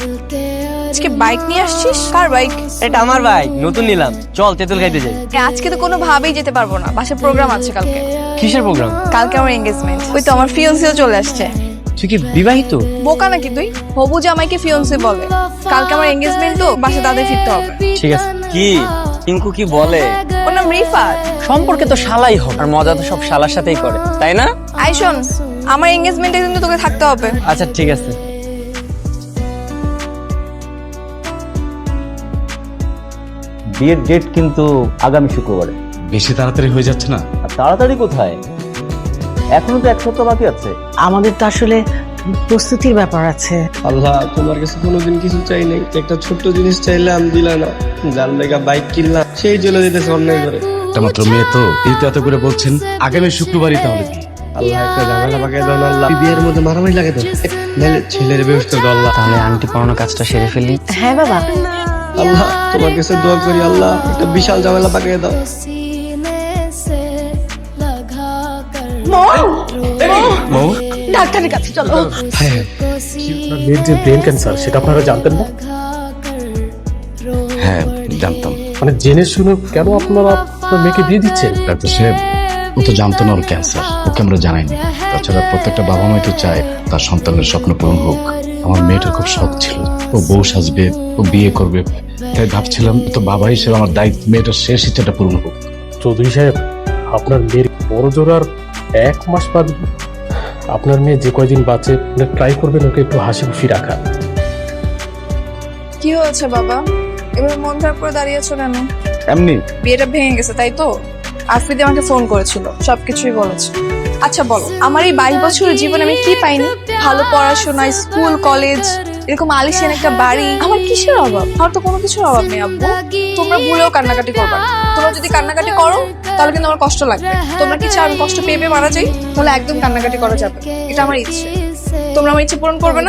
আজকে বাইক নিয়ে আসছিস? কার বাইক? এটা আমার বাইক, নতুন নিলাম। চল তেঁতুল খাইতে যাই। আজকে তো কোনো ভাবেই যেতে পারবো না, বাসায় প্রোগ্রাম আছে কালকে। কিসের প্রোগ্রাম? কালকে আমার এঙ্গেজমেন্ট। ওই তো আমার ফিয়ন্সিও চলে আসছে। তুই কি বিবাহিত? বোকা নাকি তুই? হবু জামাইকে ফিয়ন্সি বলে। কালকে আমার এঙ্গেজমেন্ট, তো বাসায় তাদের ফিরতে হবে। ঠিক আছে। কি টিঙ্কু কি বলে? ওর নাম রিফাত। সম্পর্কে তো শালাই হোক, আর মজা তো সব শালার সাথেই করে, তাই না? আই শোন, আমার এঙ্গেজমেন্টে কিন্তু তোকে থাকতে হবে। আচ্ছা ঠিক আছে। বিয়ের ডেট কিন্তু আগামী শুক্রবারে। বেশি তাড়াতাড়ি হয়ে যাচ্ছে না? আর তাড়াতাড়ি কোথায়, এখনো তো 1 সপ্তাহ বাকি আছে। আমাদের তো আসলে প্রস্তুতির ব্যাপার আছে। আল্লাহ, তোমার কাছে কোনোদিন কিছু চাই নাই, একটা ছোট্ট জিনিস চাইলাম দিলা না। যার লেগা বাইক কিনলাম সেই চলে যেতেছে অন্যায় করে। একটা মাত্র মেয়ে তো, এই তো এত করে বলছেন আগামী শুক্রবারই তাহলে বিয়ে। আল্লাহ, একটা ঝামেলা পাকাই দাও না আল্লাহ, বিয়ের মধ্যে মারামারি লাগে তো, নাহলে ছেলের ব্যবস্থা দাও আল্লাহ। তাহলে আংটি পরানো কাজটা সেরে ফেলি। হ্যাঁ বাবা, আল্লাহ, তোমার কাছে দোয়া করি আল্লাহ, একটা বিশাল ঝামেলা পাকাই দাও। মৌ, ডাক্তারের কাছে চলো। মেয়ের যে ব্রেন ক্যান্সার সেটা আপনারা জানতেন না? হ্যাঁ জানতাম। মানে জেনে শুনে কেন আপনারা আপনার মেয়েকে বিয়ে দিচ্ছেন? ডাক্তার সাহেব, ও তো জানতো না ওর ক্যান্সার, ওকে আমরা জানাইনি। তাছাড়া প্রত্যেকটা বাবা মাই তো চায় তার সন্তানের স্বপ্ন পূরণ হোক। আমার মেয়েটার খুব শখ ছিল ও বউ সাজবে, ও বিয়ে করবে, তাই ভাবছিলাম তো বাবা হিসেবে আমার দায়িত্ব মেয়েটার শেষ ইচ্ছাটা পূরণ হোক। চৌধুরী সাহেব, আপনার মেয়ের বড় জোর আর 1 মাস বাঁচবে। আপনার মেয়ে যে কয়দিন বাঁচে ট্রাই করবেন ওকে একটু হাসি খুশি রাখা। কি হয়েছে বাবা, এবার মন খারাপ করে দাঁড়িয়েছো কেন? এমনি বিয়েটা ভেঙে গেছে তাই তো? আফ্রিদি আমাকে ফোন করেছিল, সবকিছুই বলেছে। আচ্ছা বলো, আমার এই 22 বছরের জীবনে আমি কি পাইনি? ভালো পড়াশোনা, স্কুল কলেজ, এরকম আলিশান একটা বাড়ি, আমার কিসের অভাব? আমার তো কোনো কিছুর অভাব নেই আব্বু। তোমরা ভুলেও কান্নাকাটি করবা না। তোমরা যদি কান্নাকাটি করো তাহলে কিন্তু আমার কষ্ট লাগবে। তোমরা কি চাও আমি কষ্ট পেয়ে পেয়ে মারা যাই? তাহলে একদম কান্নাকাটি করা যাবে, এটা আমার ইচ্ছে। তোমরা আমার ইচ্ছে পূরণ করবে না?